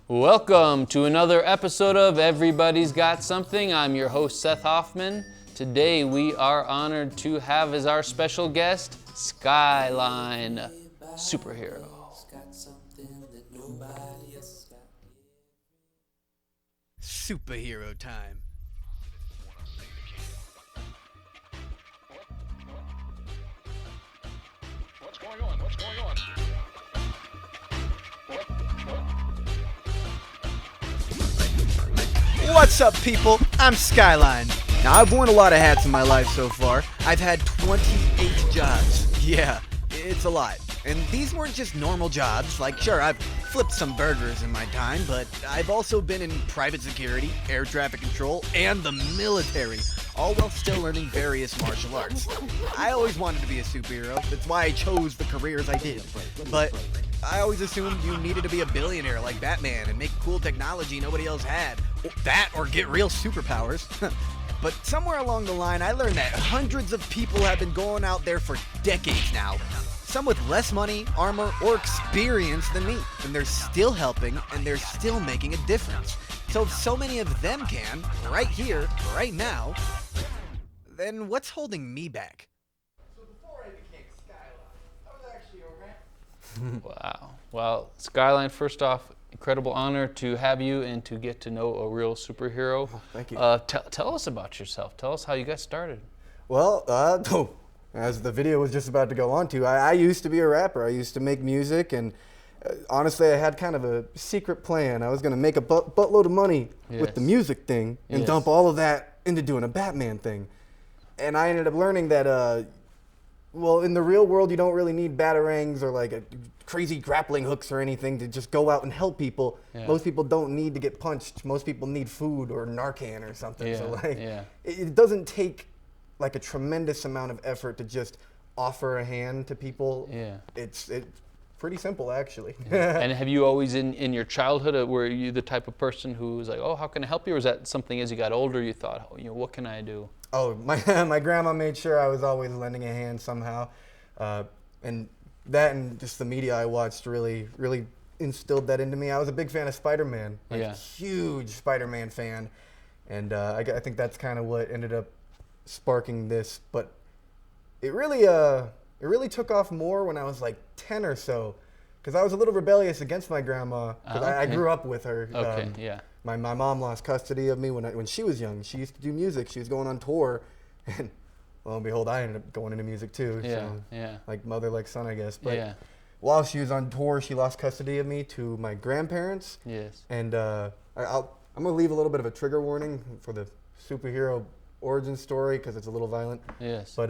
Welcome to another episode of Everybody's Got Something. I'm your host, Seth Hoffman. Today we are honored to have as our special guest, SKYLINE Super Hero. Superhero time. What's going on? What's going on? What's up, people? I'm SKYLINE. Now, I've worn a lot of hats in my life so far. I've had 28 jobs. Yeah, it's a lot. And these weren't just normal jobs. Like, sure, I've flipped some burgers in my time, but I've also been in private security, air traffic control, and the military, all while still learning various martial arts. I always wanted to be a superhero. That's why I chose the careers I did. But I always assumed you needed to be a billionaire like Batman and make cool technology nobody else had. That or get real superpowers. But somewhere along the line, I learned that hundreds of people have been going out there for decades now. Some with less money, armor, or experience than me. And they're still helping, and they're still making a difference. So if so many of them can, right here, right now, then what's holding me back? So before I became SKYLINE, I was actually a rapper. Wow. Well, SKYLINE, first off, incredible honor to have you and to get to know a real superhero. Oh, thank you. Tell us about yourself. Tell us how you got started. Well, as the video was just about to go on to, I used to be a rapper. I used to make music, and honestly, I had kind of a secret plan. I was going to make a buttload of money with the music thing and dump all of that into doing a Batman thing. And I ended up learning that, well, in the real world, you don't really need batarangs or like crazy grappling hooks or anything to just go out and help people. Yeah. Most people don't need to get punched. Most people need food or Narcan or something. Yeah, So like, yeah. it doesn't take like a tremendous amount of effort to just offer a hand to people. Yeah. It's pretty simple, actually. And have you always in your childhood, were you the type of person who was like, oh, how can I help you? Or was that something as you got older you thought, oh, what can I do? Oh, my grandma made sure I was always lending a hand somehow. And that and just the media I watched really instilled that into me. I was a big fan of Spider-Man, huge Spider-Man fan. And I think that's kind of what ended up sparking this. But it really took off more when I was like 10 or so, because I was a little rebellious against my grandma, because I grew up with her. Okay, yeah. My mom lost custody of me when she was young. She used to do music. She was going on tour, and lo and behold, I ended up going into music too. Yeah, so, yeah. like mother, like son, I guess. But Yeah. while she was on tour, she lost custody of me to my grandparents. Yes. And I'm gonna leave a little bit of a trigger warning for the superhero origin story because it's a little violent. Yes. But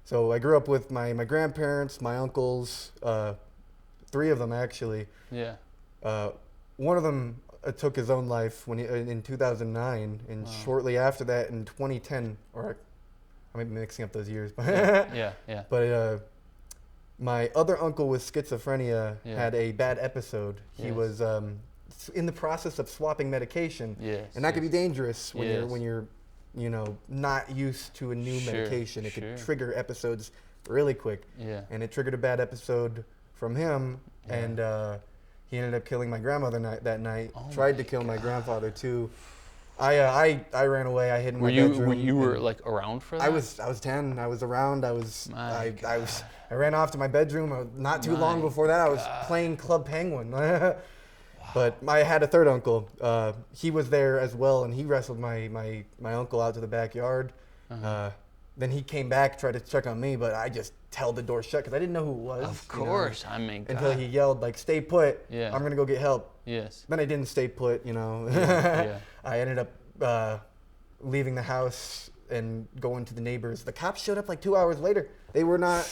so I grew up with my grandparents, my uncles, 3 of them actually. Yeah. One of them took his own life in 2009, and shortly after that, in 2010, or I might be mixing up those years, but Yeah. But my other uncle with schizophrenia Yeah. had a bad episode. He Yes. was in the process of swapping medication, Yes, and that could be yes. dangerous when Yes. you're not used to a new Sure, medication. It sure. could trigger episodes really quick. Yeah. And it triggered a bad episode from him, Yeah. and he ended up killing my grandmother that night. Oh Tried to my kill my God. grandfather too. I ran away. I hid in Were my you bedroom. you were and like around for that? I was 10. I was around. My I ran off to my bedroom. Not too long My before that, I was playing Club Penguin. But I had a third uncle. He was there as well, and he wrestled my uncle out to the backyard. Then he came back, tried to check on me, but I just held the door shut because I didn't know who it was. Of course. I mean, Until God. he yelled, like, "Stay put. Yeah. I'm gonna go get help." Yes. Then I didn't stay put. Yeah. I ended up leaving the house and going to the neighbors. The cops showed up like 2 hours later. They were not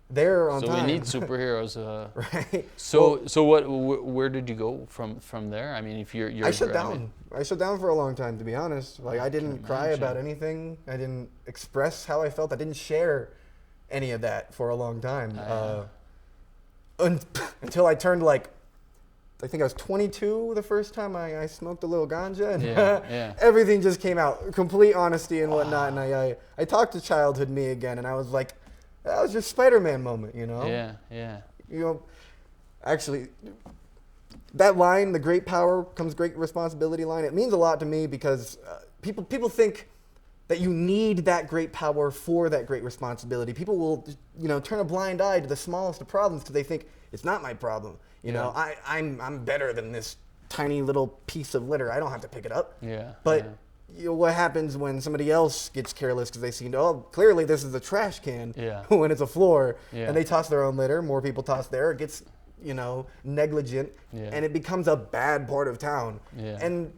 there on So time. we need superheroes. Right. So where did you go from there? I mean, if you're I shut I mean, down. I shut down for a long time, to be honest. Like, I didn't cry imagine. about anything. I didn't express how I felt. I didn't share any of that for a long time. Until I turned like, I think I was 22 the first time I smoked a little ganja, and Yeah. everything just came out. Complete honesty and whatnot. And I talked to childhood me again, and I was like, that was your Spider-Man moment, you know? Yeah. You know, actually, that line, the great power comes great responsibility line, it means a lot to me because people think that you need that great power for that great responsibility. People will, turn a blind eye to the smallest of problems because they think it's not my problem. I'm better than this tiny little piece of litter. I don't have to pick it up. Yeah. But what happens when somebody else gets careless because they see, clearly this is a trash can when it's a floor, and they toss their own litter. More people toss there. It gets, negligent, and it becomes a bad part of town. Yeah. And,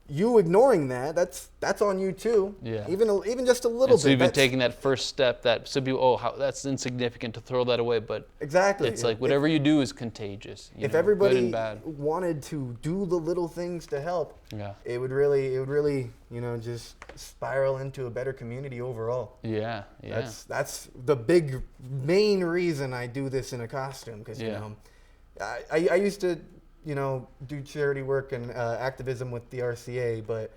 you ignoring that's on you too. Yeah. Even just a little bit. So even taking that first step, that some people, that's insignificant to throw that away, but exactly, it's like whatever you do is contagious. If everybody wanted to do the little things to help, it would really, just spiral into a better community overall. Yeah. That's the main reason I do this in a costume, because I used to do charity work and activism with the RCA, but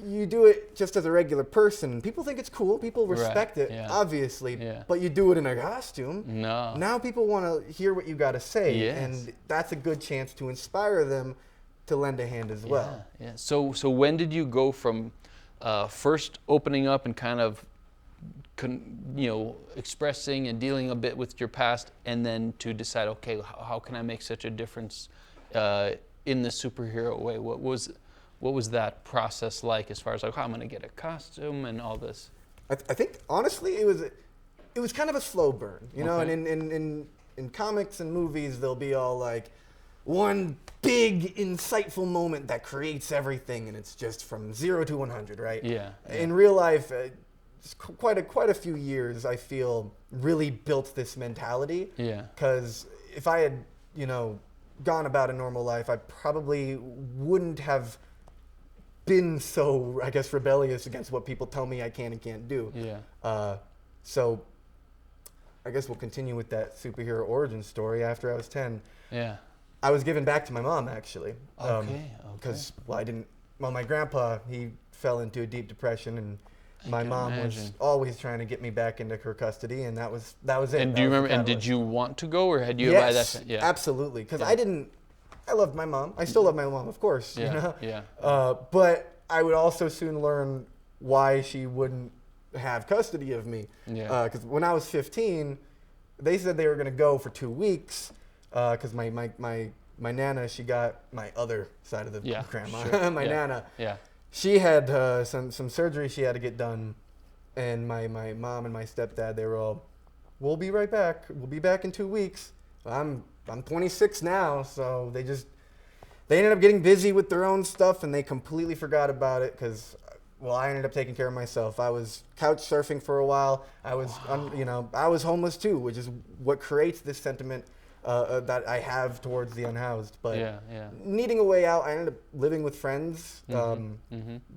you do it just as a regular person. People think it's cool. People respect it, obviously, but you do it in a costume. No. Now people want to hear what you got to say, and that's a good chance to inspire them to lend a hand as well. Yeah. So when did you go from first opening up and kind of expressing and dealing a bit with your past, and then to decide, okay, how can I make such a difference in the superhero way? What was that process like, as far as like, I'm going to get a costume and all this? I think honestly it was kind of a slow burn, and in comics and movies they'll be all like one big insightful moment that creates everything, and it's just from 0 to 100, right? Yeah. In real life, quite a few years, I feel, really built this mentality. Yeah. Because if I had, gone about a normal life, I probably wouldn't have been so, I guess, rebellious against what people tell me I can and can't do. Yeah. So I guess we'll continue with that superhero origin story. After I was 10, I was given back to my mom, actually. Okay. Because, my grandpa, he fell into a deep depression, and my mom was always trying to get me back into her custody, and that was it. And do you remember? And did you want to go, or had you by that time? Yeah, absolutely. Because I loved my mom. I still love my mom, of course. Yeah. But I would also soon learn why she wouldn't have custody of me. Yeah. Because when I was 15, they said they were going to go for 2 weeks. Because my nana, she got my other side of the grandma. Sure. My nana. Yeah. She had some surgery she had to get done, and my mom and my stepdad, they were all, we'll be right back. We'll be back in 2 weeks. I'm 26 now, so they ended up getting busy with their own stuff, and they completely forgot about it because, I ended up taking care of myself. I was couch surfing for a while. I was, I was homeless too, which is what creates this sentiment that I have towards the unhoused. But needing a way out, I ended up living with friends.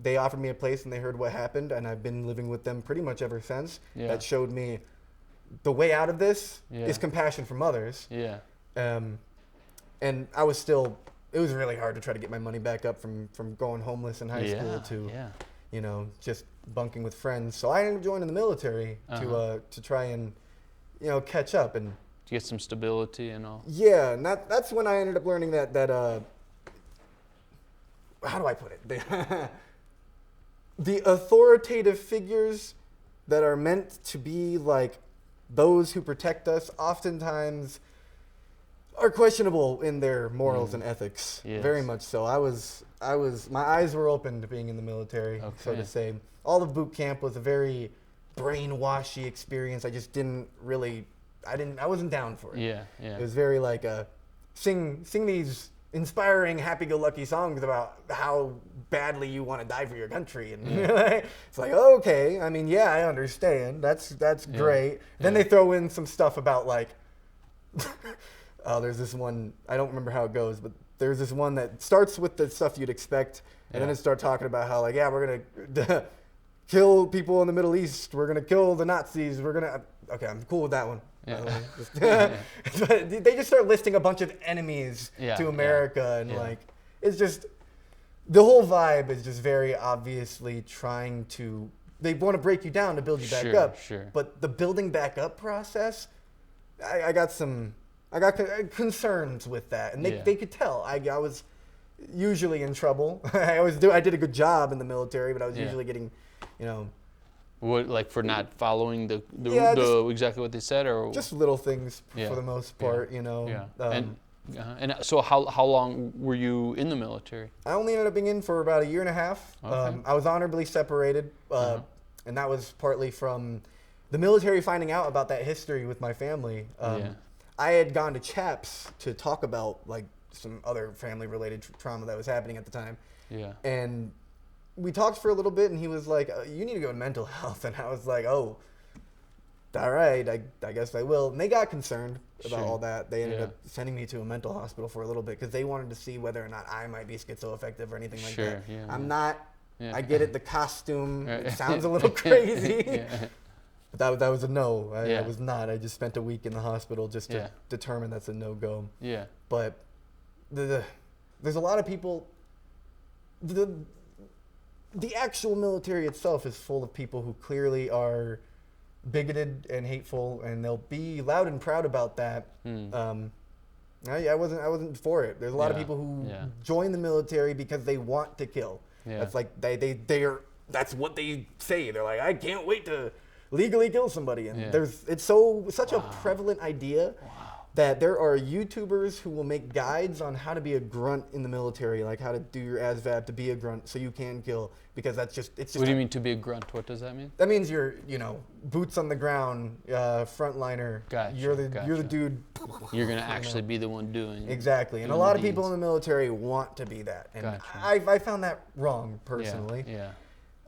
They offered me a place and they heard what happened, and I've been living with them pretty much ever since. That showed me the way out of this is compassion from others. And I was still, it was really hard to try to get my money back up from going homeless in high school to, just bunking with friends. So I ended up joining the military to try and, catch up and to get some stability and all. Yeah, and that's when I ended up learning that how do I put it? The authoritative figures that are meant to be like those who protect us oftentimes are questionable in their morals and ethics. Yes. Very much so. I was my eyes were open to being in the military, so to say. All of boot camp was a very brainwashy experience. I just didn't really I wasn't down for it. Yeah. It was very like sing these inspiring happy-go-lucky songs about how badly you want to die for your country, and it's like, okay, I mean, I understand. That's great. Then they throw in some stuff about like there's this one, I don't remember how it goes, but there's this one that starts with the stuff you'd expect, and then it starts talking about how like, we're gonna kill people in the Middle East, we're gonna kill the Nazis, okay, I'm cool with that one. But they just start listing a bunch of enemies to America, and like, it's just, the whole vibe is just very obviously trying to, they want to break you down to build you back up. But the building back up process, I got some I got concerns with that, and they could tell. I was usually in trouble. I did a good job in the military, but I was usually getting, you know. What, like for not following the exactly what they said, or just little things for the most part, you know. Yeah. And so how long were you in the military? I only ended up being in for about a year and a half. Okay. I was honorably separated, and that was partly from the military finding out about that history with my family. I had gone to CHAPS to talk about like some other family-related trauma that was happening at the time. Yeah. And we talked for a little bit, and he was like, "You need to go to mental health," and I was like, "Oh, all right, I guess I will." And they got concerned about all that. They ended up sending me to a mental hospital for a little bit because they wanted to see whether or not I might be schizoaffective or anything like that. I'm not. I get it. The costume it sounds a little crazy. But that was a no. I was not. I just spent a week in the hospital just to determine that's a no-go. Yeah. But there's a lot of people. The actual military itself is full of people who clearly are bigoted and hateful, and they'll be loud and proud about that. I wasn't for it. There's a lot of people who join the military because they want to kill. That's like that's what they say. They're like, I can't wait to legally kill somebody. And it's such a prevalent idea that there are YouTubers who will make guides on how to be a grunt in the military, like how to do your ASVAB to be a grunt so you can kill, because it's just. What do you mean to be a grunt? What does that mean? That means you're, boots on the ground, frontliner. Gotcha. You're the dude. You're gonna actually be the one doing. Exactly, and a lot of people in the military want to be that, and I found that wrong personally.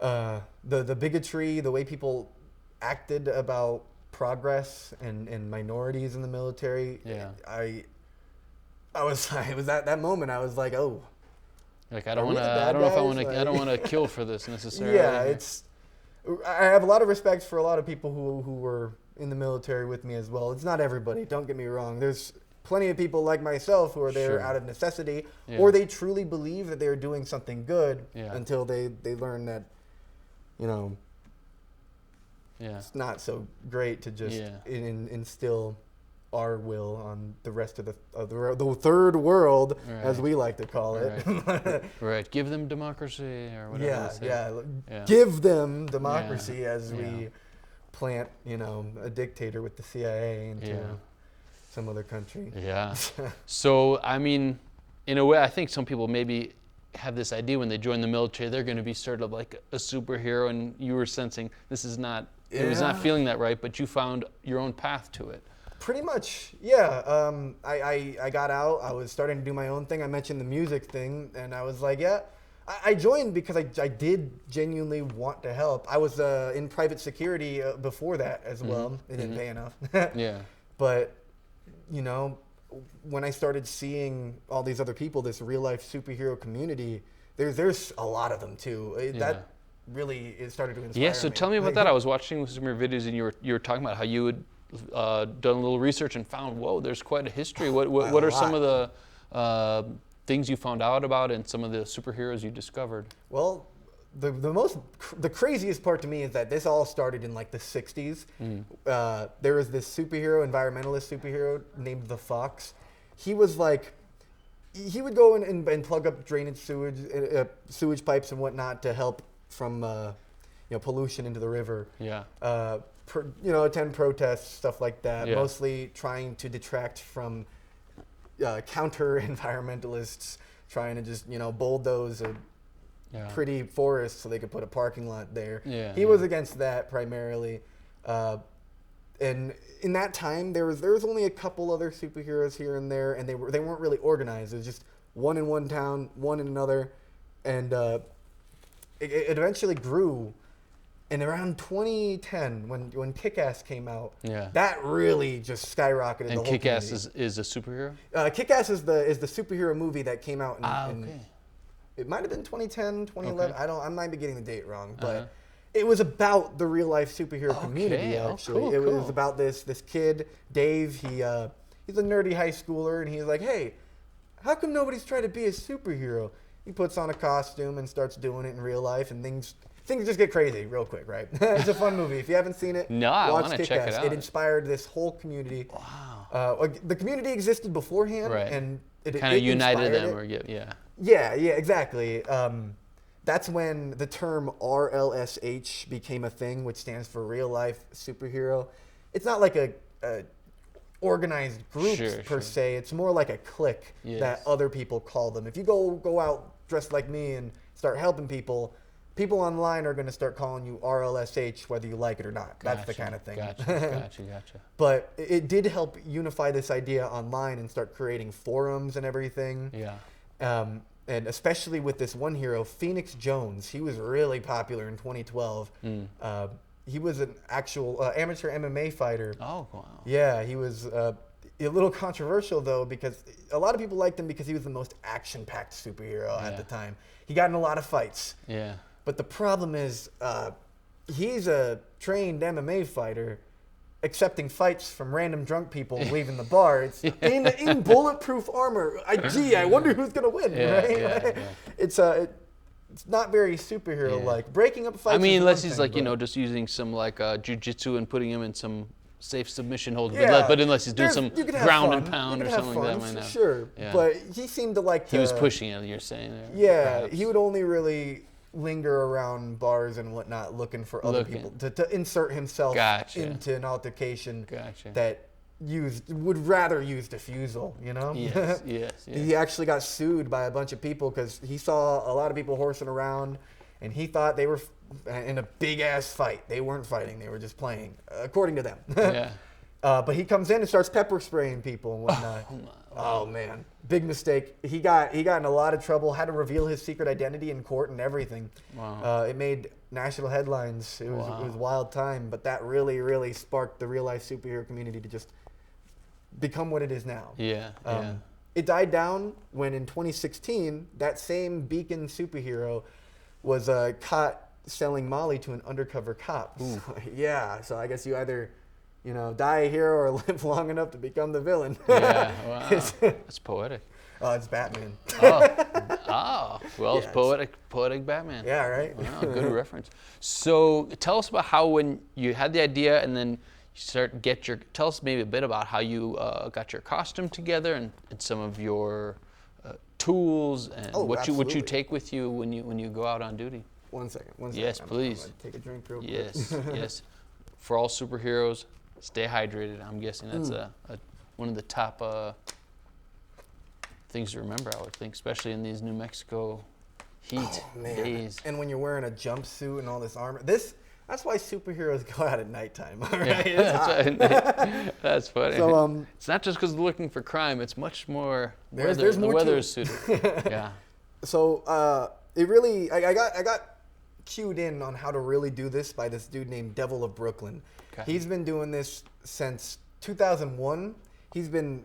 The bigotry, the way people acted about progress and minorities in the military. I was it was at that moment I was like, oh, like I don't want to kill for this necessarily. I have a lot of respect for a lot of people who were in the military with me as well. It's not everybody, don't get me wrong. There's plenty of people like myself who are there out of necessity, or they truly believe that they're doing something good until they learn that, it's not so great to just instill our will on the rest of the third world, as we like to call it. Right. Give them democracy or whatever. Give them democracy as we plant, a dictator with the CIA into some other country. Yeah. So, I mean, in a way, I think some people maybe have this idea when they join the military, they're going to be sort of like a superhero, and you were sensing this is not. It was not feeling that right, but you found your own path to it. Pretty much, yeah. I got out. I was starting to do my own thing. I mentioned the music thing, and I was like, I joined because I did genuinely want to help. I was in private security before that as well. It didn't pay enough. But, when I started seeing all these other people, this real-life superhero community, there's a lot of them, too. That really it started to inspire me. Yeah, so tell me about that. I was watching some of your videos, and you were talking about how you had done a little research and found, whoa, there's quite a history. What are some of the things you found out about and some of the superheroes you discovered? Well, the craziest part to me is that this all started in like the 60s. There was this environmentalist superhero named the Fox. He was like, he would go and plug up drainage sewage pipes and whatnot to help from pollution into the river. Attend protests, stuff like that. Mostly trying to detract from counter environmentalists trying to just bulldoze a pretty forest so they could put a parking lot there. He was against that primarily, and in that time there was only a couple other superheroes here and there, and they weren't really organized. It was just one in one town, one in another, and it eventually grew. And around 2010, when Kick-Ass came out, that really just skyrocketed the whole community. And Kick-Ass is a superhero? Kick-Ass is the superhero movie that came out in it might have been 2010, 2011. I might be getting the date wrong, but it was about the real life superhero community. Actually, it was about this kid, Dave. He's a nerdy high schooler, and he's like, hey, how come nobody's trying to be a superhero? He puts on a costume and starts doing it in real life, and things things just get crazy real quick, right? It's a fun movie. If you haven't seen it, No, I watch wanna check it Kick-Ass. out. It inspired this whole community. Wow. The community existed beforehand, Right. and it Kind of united inspired them, it. or yeah. Yeah, exactly. That's when the term RLSH became a thing, which stands for real life superhero. It's not like a organized group per se. It's more like a clique that other people call them. If you go out dressed like me and start helping people, people online are going to start calling you RLSH whether you like it or not. That's the kind of thing. Gotcha. But it did help unify this idea online and start creating forums and everything. Yeah. And especially with this one hero, Phoenix Jones. He was really popular in 2012. He was an actual amateur MMA fighter. Oh, wow. Yeah, he was a little controversial, though, because a lot of people liked him because he was the most action-packed superhero at the time. He got in a lot of fights. Yeah. But the problem is he's a trained MMA fighter accepting fights from random drunk people leaving the bar. It's in bulletproof armor. I wonder who's going to win, right? It's not very superhero-like. Breaking up fights. I mean, is unless one he's thing, like, but- just using some like jujitsu and putting him in some safe submission hold. Yeah, But unless he's doing some you could have ground fun. and pound You or could have something like that, fun, might not. Sure, Yeah. but he seemed to like He was pushing it, you're saying there. Yeah, perhaps. he would only really linger around bars and whatnot looking for other people to insert himself into an altercation that would rather use diffusal, Yes. He actually got sued by a bunch of people because he saw a lot of people horsing around and he thought they were in a big ass fight. They weren't fighting, they were just playing, according to them. Yeah. But he comes in and starts pepper spraying people and whatnot. Oh man, big mistake. He got in a lot of trouble. Had to reveal his secret identity in court and everything. Wow. It made national headlines. It was a wild time. But that really sparked the real life superhero community to just become what it is now. Yeah. It died down when in 2016 that same Beacon superhero was caught selling Molly to an undercover cop. So I guess you either die a hero or live long enough to become the villain. Yeah, wow. That's poetic. Oh, it's Batman. It's poetic Batman. Yeah, right? Wow, good reference. So tell us about how when you had the idea and then you tell us maybe a bit about how you got your costume together and some of your tools and what you take with you when you go out on duty. One second. Yes, please. I'm gonna take a drink real quick. Yes. For all superheroes, stay hydrated. I'm guessing that's one of the top things to remember, I would think, especially in these New Mexico heat days. And when you're wearing a jumpsuit and all this armor, that's why superheroes go out at nighttime. All right? That's funny. So it's not just because they're looking for crime. It's much more there's more the weather to is suited. Yeah. So it really, I got cued in on how to really do this by this dude named Devil of Brooklyn. Okay. He's been doing this since 2001. He's been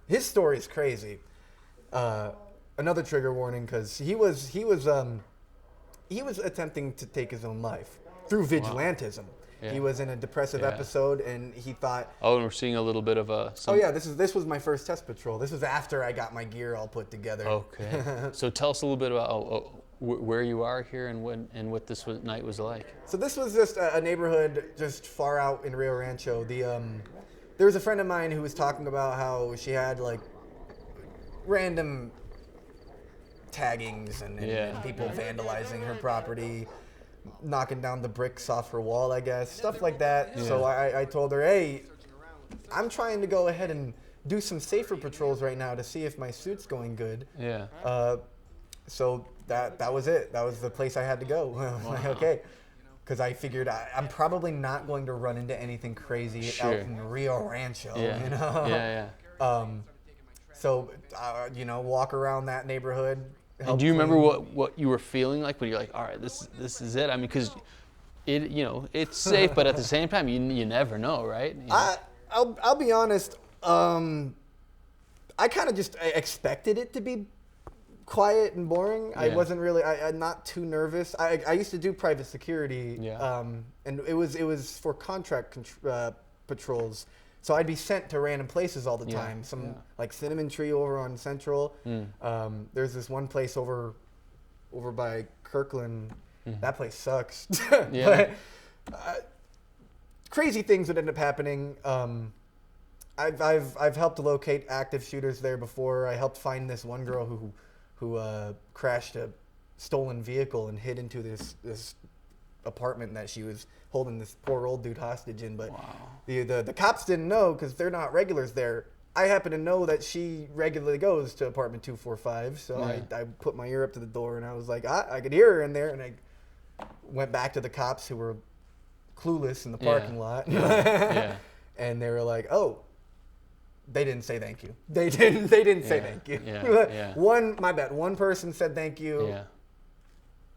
his story is crazy. Another trigger warning because he was attempting to take his own life through vigilantism. Yeah. He was in a depressive episode and he thought, and we're seeing a little bit of a this was my first test patrol. This was after I got my gear all put together. Okay. So tell us a little bit about where you are here and what this night was like. So this was just a neighborhood just far out in Rio Rancho. There was a friend of mine who was talking about how she had like random taggings and people vandalizing her property, knocking down the bricks off her wall, I guess, stuff like that. Yeah. So I told her, hey, I'm trying to go ahead and do some safer patrols right now to see if my suit's going good. Yeah. So that was it. That was the place I had to go. Wow. Okay. Because I figured I'm probably not going to run into anything crazy out in Rio Rancho, Yeah. So, walk around that neighborhood. And do you remember what you were feeling like when you're like, all right, this is it? I mean, because it's safe, but at the same time, you never know, right? I'll be honest. I kind of just expected it to be quiet and boring. Yeah. I wasn't really. I'm not too nervous. I used to do private security. Yeah. And it was for contract patrols. So I'd be sent to random places all the time. Like Cinnamon Tree over on Central. There's this one place over by Kirkland that place sucks. Yeah. But, crazy things would end up happening. I've helped locate active shooters there before. I helped find this one girl who crashed a stolen vehicle and hid into this apartment that she was holding this poor old dude hostage in. But the cops didn't know because they're not regulars there. I happen to know that she regularly goes to apartment 245, so I put my ear up to the door and I was like, I could hear her in there, and I went back to the cops who were clueless in the parking lot. And they were like, oh, they didn't say thank you. They didn't say thank you. One person said thank you.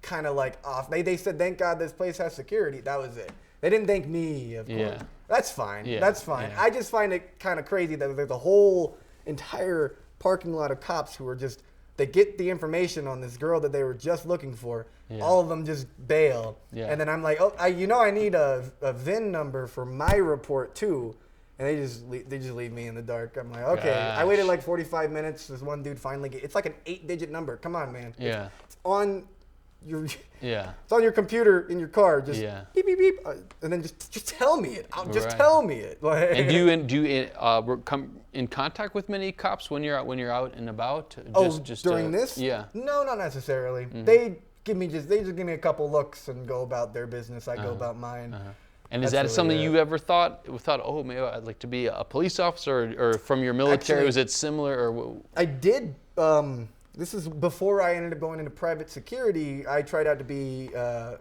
Kind of like off. They said thank God this place has security. That was it. They didn't thank me, of course. That's fine. That's fine. I just find it kind of crazy that there's a whole entire parking lot of cops who are just, they get the information on this girl that they were just looking for. All of them just bail. And then I'm like, oh, I need a VIN number for my report too. And they just leave me in the dark. I'm like, okay. I waited like 45 minutes. This one dude finally it's like an 8-digit number. Come on, man. It's on your it's on your computer in your car. Just beep beep beep, and then just tell me it. Just tell me it. Like, and do you come in contact with many cops when you're out and about? Just during this? No, not necessarily. They just give me a couple looks and go about their business. I go about mine. And is that really something you ever thought, oh, maybe I'd like to be a police officer, or from your military? Actually, was it similar? Or I did. This is before I ended up going into private security. I tried out to be a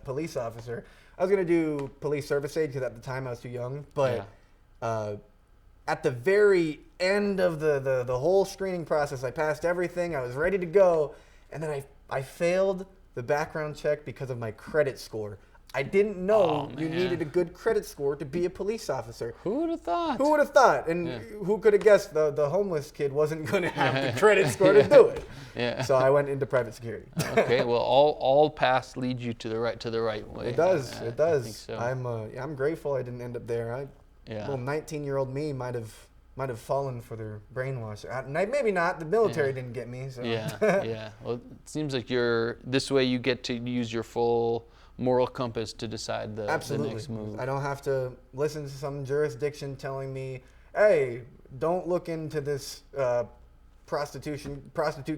police officer. I was going to do police service aid because at the time I was too young. But at the very end of the whole screening process, I passed everything. I was ready to go. And then I failed the background check because of my credit score. I didn't know you needed a good credit score to be a police officer. Who would have thought? Who would have thought? And who could have guessed the homeless kid wasn't going to have the credit score to do it? So I went into private security. Okay, well, all paths lead you to the right way. It does. It does. I think so. I'm grateful I didn't end up there. Little 19-year-old me might have fallen for their brainwash. Maybe not. The military didn't get me. So. Well, it seems like this way you get to use your full moral compass to decide the next move. I don't have to listen to some jurisdiction telling me, hey, don't look into this prostitute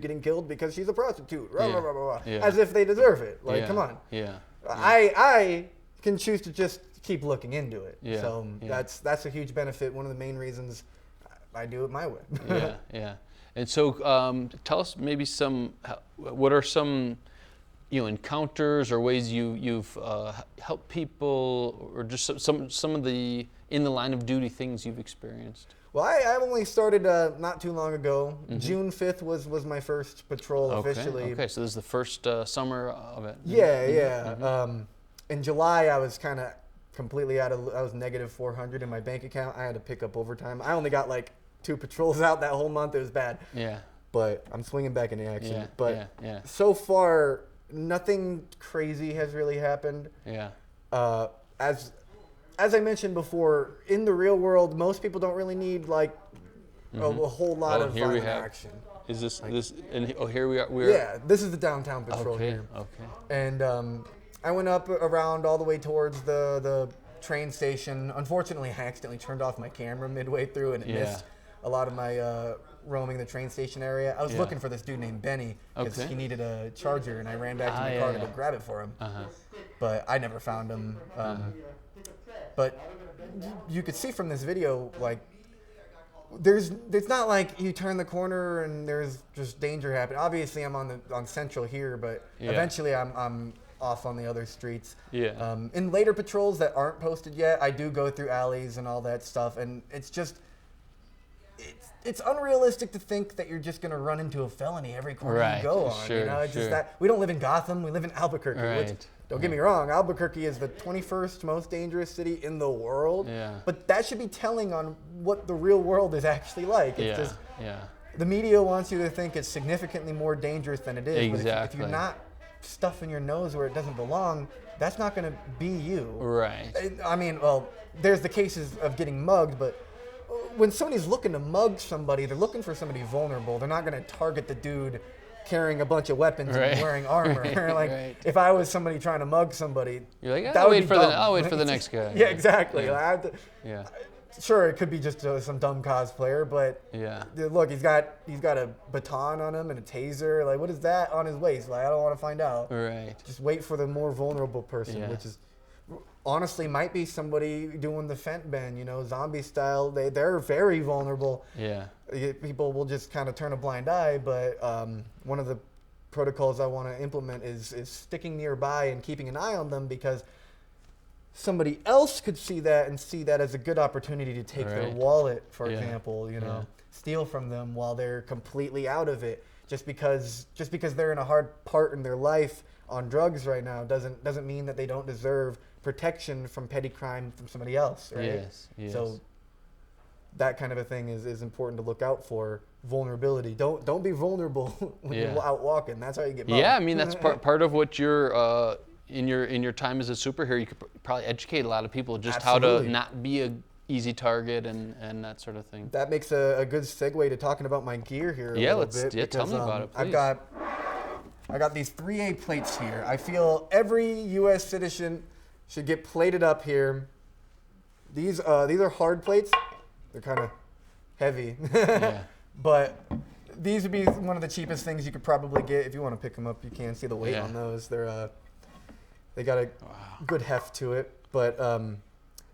getting killed because she's a prostitute. Blah, blah, blah, blah. As if they deserve it. Like, come on. I can choose to just keep looking into it. So that's a huge benefit. One of the main reasons I do it my way. And so tell us maybe what are some encounters or ways you've helped people, or just some of the in the line of duty things you've experienced? Well, I only started not too long ago. June 5th was my first patrol officially. Okay, so this is the first summer of it. In July, I was kind of completely I was negative 400 in my bank account. I had to pick up overtime. I only got like 2 patrols out that whole month. It was bad. But I'm swinging back into action. So far, nothing crazy has really happened. As I mentioned before, in the real world, most people don't really need like a whole lot of violent action. Is this and here we are. Yeah, this is the downtown patrol here. And I went up around all the way towards the train station. Unfortunately, I accidentally turned off my camera midway through, and it missed a lot of my roaming the train station area. I was looking for this dude named Benny because he needed a charger, and I ran back to my car to go grab it for him. But I never found him. But you could see from this video, like, it's not like you turn the corner and there's just danger happening. Obviously, I'm on Central here, but eventually I'm off on the other streets. In later patrols that aren't posted yet, I do go through alleys and all that stuff, and it's just it's unrealistic to think that you're just gonna run into a felony every corner you go on. It's just that we don't live in Gotham, we live in Albuquerque. Which, don't get me wrong, Albuquerque is the 21st most dangerous city in the world. But that should be telling on what the real world is actually like. It's just the media wants you to think it's significantly more dangerous than it is. But if you're not stuffing your nose where it doesn't belong, that's not going to be you. I mean, well, there's the cases of getting mugged, but when somebody's looking to mug somebody, they're looking for somebody vulnerable. They're not going to target the dude carrying a bunch of weapons Right. and wearing armor. Like Right. if I was somebody trying to mug somebody, You're like, that I'll would wait be for dumb. I'll wait for the next guy. Yeah, exactly. Yeah. Like, I have to, Yeah. sure, it could be just some dumb cosplayer, but Yeah. look, he's got a baton on him and a taser. Like, what is that on his waist? Like, I don't want to find out. Right. Just wait for the more vulnerable person, Yeah. which is honestly might be somebody doing the fent ban, zombie style. They're very vulnerable. Yeah. People will just kind of turn a blind eye, but one of the protocols I want to implement is sticking nearby and keeping an eye on them, because somebody else could see that and see that as a good opportunity to take their Right. wallet, for Yeah. example, Yeah. steal from them while they're completely out of it. Just because they're in a hard part in their life on drugs right now doesn't mean that they don't deserve protection from petty crime from somebody else, right? Yes. Yes. So that kind of a thing is important to look out for. Vulnerability. Don't be vulnerable when Yeah. you're out walking. That's how you get mugged. Yeah, I mean that's part of what you're in your time as a superhero. You could probably educate a lot of people just how Absolutely. to not be a easy target and that sort of thing. That makes a good segue to talking about my gear here a Yeah, little bit. tell me because, about it, I've please. got these 3A plates here. I feel every U.S. citizen should get plated up here. These are hard plates. They're kind of heavy. Yeah. But these would be one of the cheapest things you could probably get. If you want to pick them up, you can see the weight Yeah. on those. They got a good heft to it. But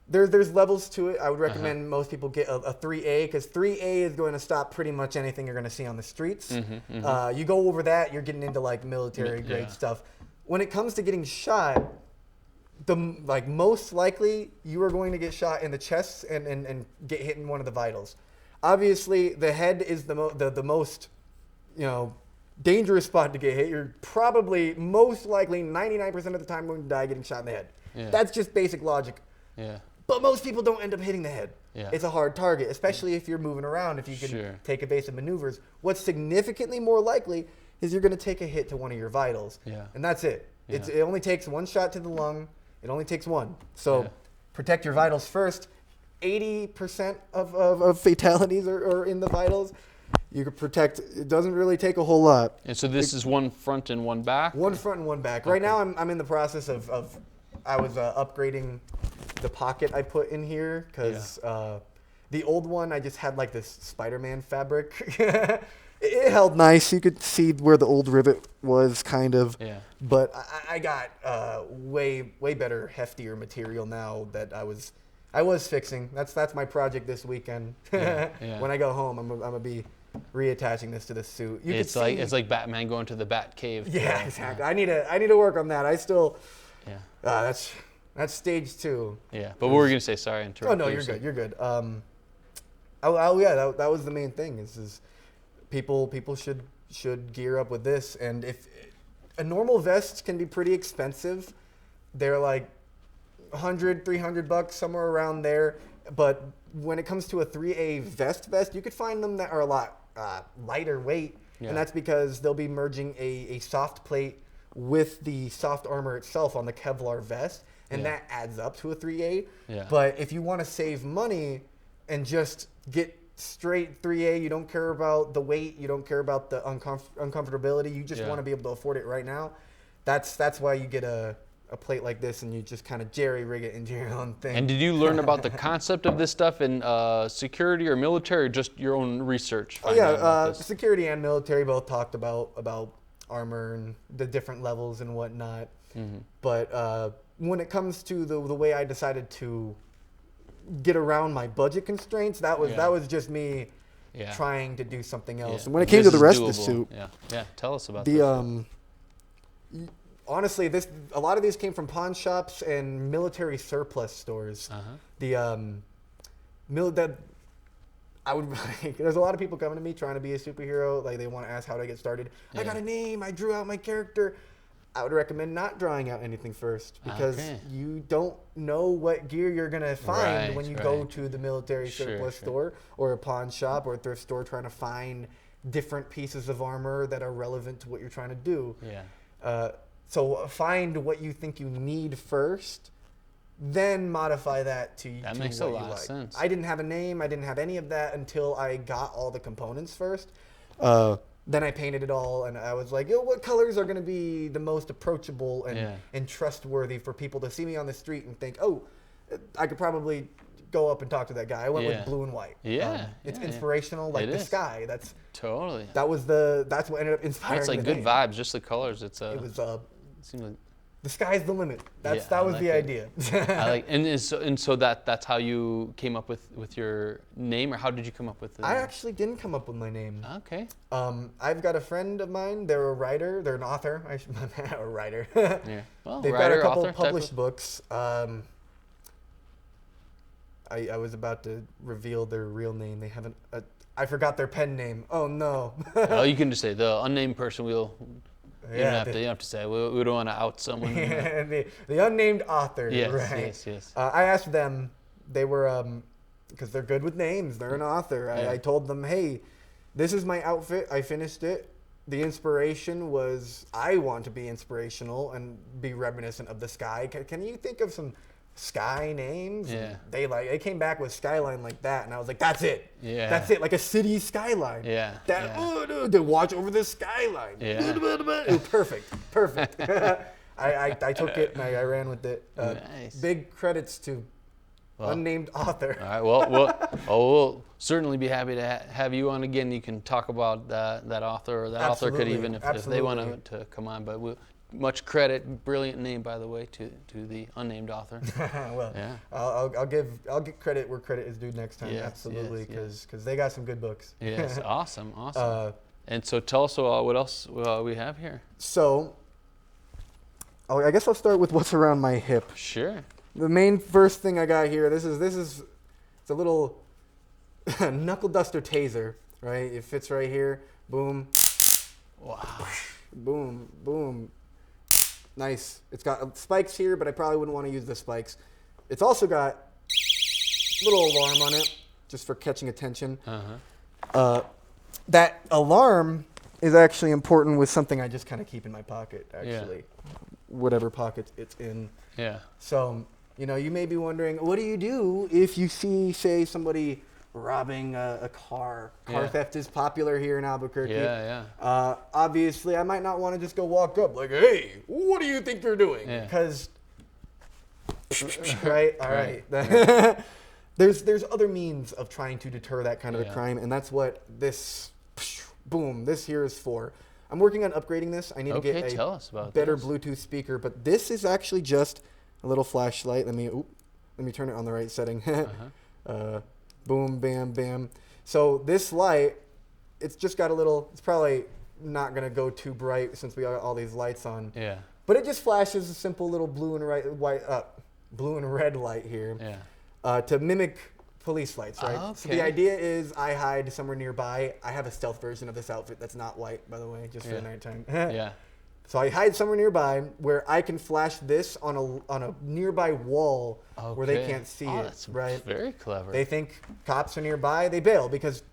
there's levels to it. I would recommend most people get a 3A, because 3A is going to stop pretty much anything you're going to see on the streets. You go over that, you're getting into like military grade Yeah. stuff. When it comes to getting shot, most likely you are going to get shot in the chest and get hit in one of the vitals. Obviously, the head is the most, dangerous spot to get hit. You're probably most likely 99% of the time going to die getting shot in the head. Yeah. That's just basic logic. Yeah. But most people don't end up hitting the head. Yeah. It's a hard target, especially if you're moving around, if you can Sure. take evasive maneuvers. What's significantly more likely is you're going to take a hit to one of your vitals. Yeah. And that's it. Yeah. It only takes one shot to the lung. It only takes one. So Yeah. protect your vitals first. 80% of fatalities are in the vitals. You could protect. It doesn't really take a whole lot. And so this is one front and one back? One front and one back. Right now, I'm in the process of I was upgrading the pocket I put in here, because the old one I just had like this Spider-Man fabric. It held nice. You could see where the old rivet was, kind of. Yeah. But I got way better, heftier material now that I was fixing. That's my project this weekend. Yeah, yeah. When I go home, I'm gonna be reattaching this to the suit. You It's could see, like Batman going to the Bat Cave. yeah, exactly. I need to work on that. I still Yeah. that's stage 2. Yeah. But what were you gonna say? Sorry, I interrupted. Oh no, you're good. You're good. Yeah, that was the main thing. Is people should gear up with this, and if a normal vest can be pretty expensive, they're like $100-$300 somewhere around there. But when it comes to a 3A vest, you could find them that are a lot lighter weight, Yeah. and that's because they'll be merging a soft plate with the soft armor itself on the Kevlar vest, and Yeah. that adds up to a 3A. Yeah. But if you want to save money and just get straight 3A, you don't care about the weight, you don't care about the uncomfortability, you just Yeah. want to be able to afford it right now. That's why you get a plate like this, and you just kind of jerry rig it into your own thing. And did you learn about the concept of this stuff in security or military, or just your own research? Oh finding out about yeah, this? security and military both talked about armor and the different levels and whatnot. Mm-hmm. But when it comes to the way I decided to get around my budget constraints, that was just me Yeah. trying to do something else. Yeah. And when it came This to the is rest of the doable. suit, Yeah. Yeah. Tell us about the this. honestly, a lot of these came from pawn shops and military surplus stores. Uh-huh. There's a lot of people coming to me trying to be a superhero. Like, they want to ask how do I get started. I Yeah. got a name. I drew out my character. I would recommend not drawing out anything first, because Okay. you don't know what gear you're gonna find Right, when you go right. to the military Sure, surplus sure. store or a pawn shop or a thrift store trying to find different pieces of armor that are relevant to what you're trying to do. Yeah. So find what you think you need first, then modify that to That to makes what a you lot of like. sense. I didn't have a name. I didn't have any of that until I got all the components first. then I painted it all, and I was like, yo, what colors are going to be the most approachable and trustworthy for people to see me on the street and think, oh, I could probably go up and talk to that guy. I went with blue and white. It's inspirational, like the sky. That's totally. That's what ended up inspiring. It's like the good name. vibes, just the colors. It was seems like the sky's the limit. That was like the idea. I like, and so that's how you came up with your name, or how did you come up with it? I actually didn't come up with my name. Okay. I've got a friend of mine. They're a writer. They're an author. A writer. Yeah. Well, they've writer, got a couple author, published books. I was about to reveal their real name. They haven't. I forgot their pen name. Oh no. Oh, you can just say the unnamed person. You don't have to say. We don't want to out someone. the unnamed author. Yes, right. yes. I asked them. They were because they're good with names. They're an author. I told them, hey, this is my outfit. I finished it. The inspiration was I want to be inspirational and be reminiscent of the sky. Can you think of some sky names? Yeah. They came back with Skyline like that, and I was like, that's it. Yeah. That's it, like a city skyline. Yeah. Oh, dude, to watch over the skyline. Yeah. Perfect. I took it and I ran with it. Nice. Big credits to unnamed author. All right. We'll certainly be happy to have you on again. You can talk about that author, or that author could even, if they want to come on. But much credit, brilliant name, by the way, to the unnamed author. Well, yeah. I'll get credit where credit is due next time. Yes, absolutely, because they got some good books. Yes, awesome. And so tell us what else we have here. So, I guess I'll start with what's around my hip. Sure. The main first thing I got here. This is it's a little knuckle duster taser, right? It fits right here. Boom. Wow. Boom. Boom. Nice. It's got spikes here, but I probably wouldn't want to use the spikes. It's also got a little alarm on it, just for catching attention. That alarm is actually important with something I just kind of keep in my pocket, actually. Whatever pocket it's in. Yeah. So, you may be wondering, what do you do if you see, say, somebody robbing a car? Car theft is popular here in Albuquerque. Obviously, I might not want to just go walk up like, hey, what do you think you're doing? Because, right? All right. There's other means of trying to deter that kind of a crime, and that's what this here is for. I'm working on upgrading this. I need to get a better Bluetooth speaker, but this is actually just a little flashlight. Let me turn it on the right setting. Boom, bam, bam. So this light, it's just got it's probably not going to go too bright since we got all these lights on. Yeah. But it just flashes a simple little blue and red light here to mimic police lights, right? Okay. So the idea is I hide somewhere nearby. I have a stealth version of this outfit that's not white, by the way, just for the nighttime. So I hide somewhere nearby where I can flash this on a nearby wall where they can't see it. That's right? Very clever. They think cops are nearby. They bail because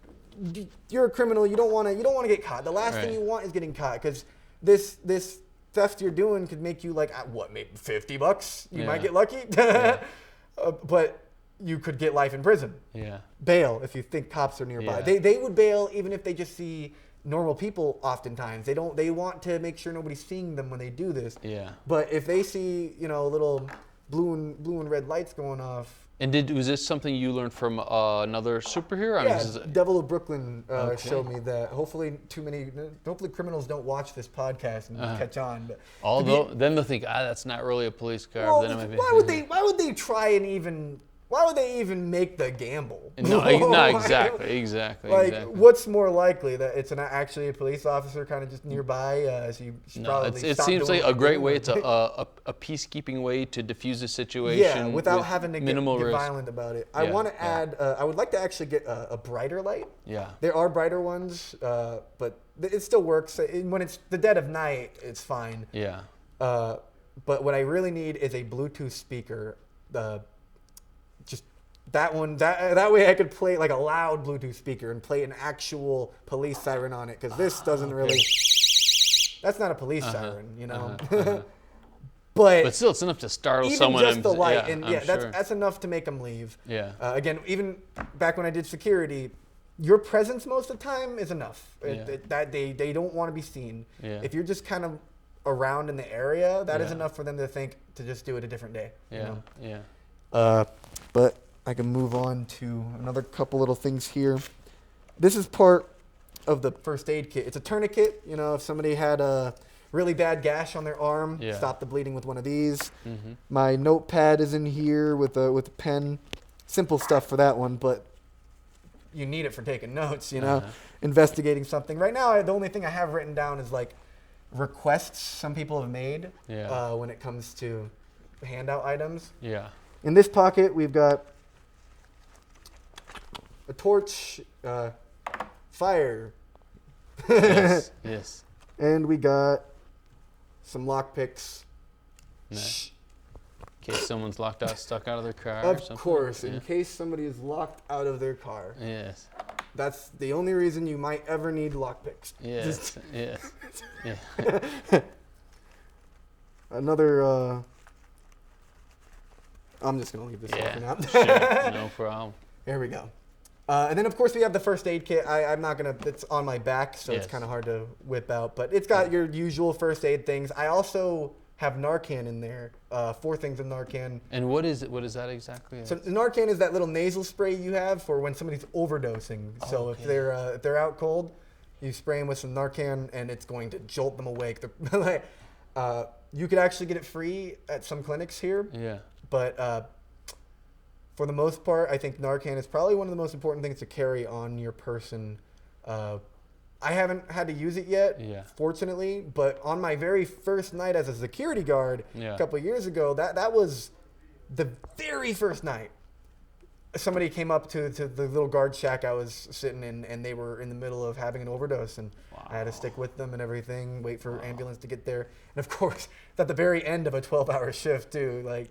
you're a criminal. You don't want to get caught. The last thing you want is getting caught, because this theft you're doing could make you maybe $50. You might get lucky, but you could get life in prison. Yeah. Bail if you think cops are nearby. They would bail even if they just see normal people. Oftentimes they want to make sure nobody's seeing them when they do this. Yeah. But if they see little blue and red lights going off. And was this something you learned from another superhero? Devil of Brooklyn showed me that. Hopefully criminals don't watch this podcast and catch on. But although then they'll think, that's not really a police car. Well, then it might be, why would they try and even? Why would they even make the gamble? No, exactly. What's more likely, that it's actually a police officer kind of just nearby? It seems like a great way. It's a peacekeeping way to diffuse the situation. Yeah, without having to get risk. Violent about it. I want to add. I would like to actually get a brighter light. Yeah. There are brighter ones, but it still works. When it's the dead of night, it's fine. Yeah. But what I really need is a Bluetooth speaker. Just that one. That way I could play like a loud Bluetooth speaker and play an actual police siren on it, because this doesn't really. That's not a police siren, But still, it's enough to startle even someone. Just the light, I'm sure. that's enough to make them leave. Yeah. Again, even back when I did security, your presence most of the time is enough. Yeah. That they don't want to be seen. Yeah. If you're just kind of around in the area, that is Yeah. enough for them to think to just do it a different day. Yeah. You know? Yeah. But I can move on to another couple little things here. This is part of the first aid kit. It's a tourniquet. You know, if somebody had a really bad gash on their arm, Yeah. stop the bleeding with one of these. Mm-hmm. My notepad is in here with a pen. Simple stuff for that one, but you need it for taking notes, you know, Uh-huh. investigating something. Right now, the only thing I have written down is like requests some people have made Yeah. when it comes to handout items. Yeah. In this pocket, we've got a torch, fire, Yes. Yes. and we got some lock picks. Nice. In case someone's stuck out of their car or Of something. course, Yeah. in case somebody is locked out of their car. Yes. That's the only reason you might ever need lock picks. Yes. Yes. Yeah. Another, I'm just going to leave this Yeah. for now. Sure. No problem. There we go. And then, of course, we have the first aid kit. I'm not going to, it's on my back, so Yes. it's kind of hard to whip out. But it's got your usual first aid things. I also have Narcan in there, 4 things of Narcan. And what is it? What is that exactly? So Narcan is that little nasal spray you have for when somebody's overdosing. So Okay. if they're out cold, you spray them with some Narcan, and it's going to jolt them awake. Like, you could actually get it free at some clinics here, Yeah. but for the most part, I think Narcan is probably one of the most important things to carry on your person. I haven't had to use it yet, Yeah. fortunately, but on my very first night as a security guard Yeah. a couple of years ago, that was the very first night. Somebody came up to the little guard shack I was sitting in, and they were in the middle of having an overdose, and I had to stick with them and everything, wait for ambulance to get there. And of course, it's at the very end of a 12-hour shift too,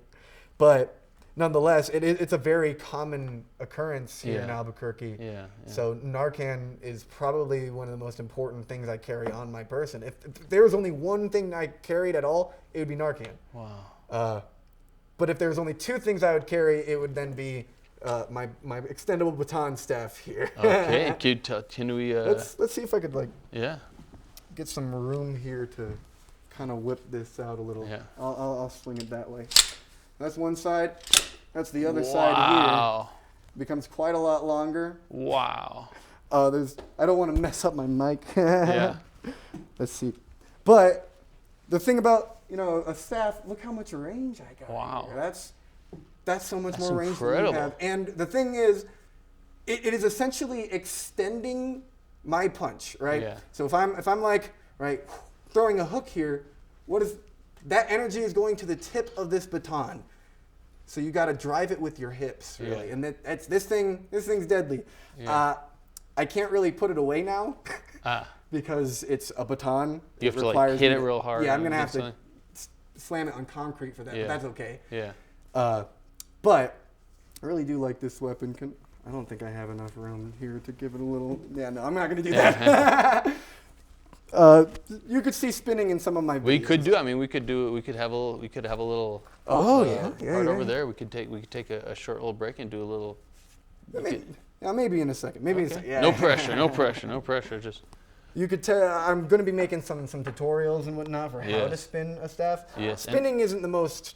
but nonetheless, it's a very common occurrence here in Yeah. Albuquerque. Yeah. Yeah. So Narcan is probably one of the most important things I carry on my person. If there was only one thing I carried at all, it would be Narcan. Wow. But if there was only 2 things I would carry, it would then be my extendable baton staff here. Okay. Can we? Let's see if I could Yeah. get some room here to kind of whip this out a little. Yeah. I'll swing it that way. That's one side. That's the other side here. Wow. Becomes quite a lot longer. Wow. I don't want to mess up my mic. Yeah. Let's see. But the thing about, a staff, look how much range I got. Wow. Here. That's so much That's more range incredible. than you have. And the thing is, it is essentially extending my punch, right? Yeah. So if I'm like, right, throwing a hook here, that energy is going to the tip of this baton. So you got to drive it with your hips, really. Yeah. And this thing's deadly. Yeah. I can't really put it away now Ah. because it's a baton. You have to requires hit me it real hard. Yeah, I'm and gonna have get to slam it on concrete for that. Yeah. But that's okay. Yeah. But I really do like this weapon. I don't think I have enough room here to give it a little. Yeah, no, I'm not gonna do that. You could see spinning in some of my videos. We could do. I mean, we could do. We could have a little. Oh, yeah. Right over there. We could take a short little break and do a little. Maybe in a second. Maybe in a Okay. second. Yeah. No pressure. No pressure. No pressure. Just. You could tell I'm going to be making some tutorials and whatnot for how to Yes. spin a staff. Yes. Spinning isn't the most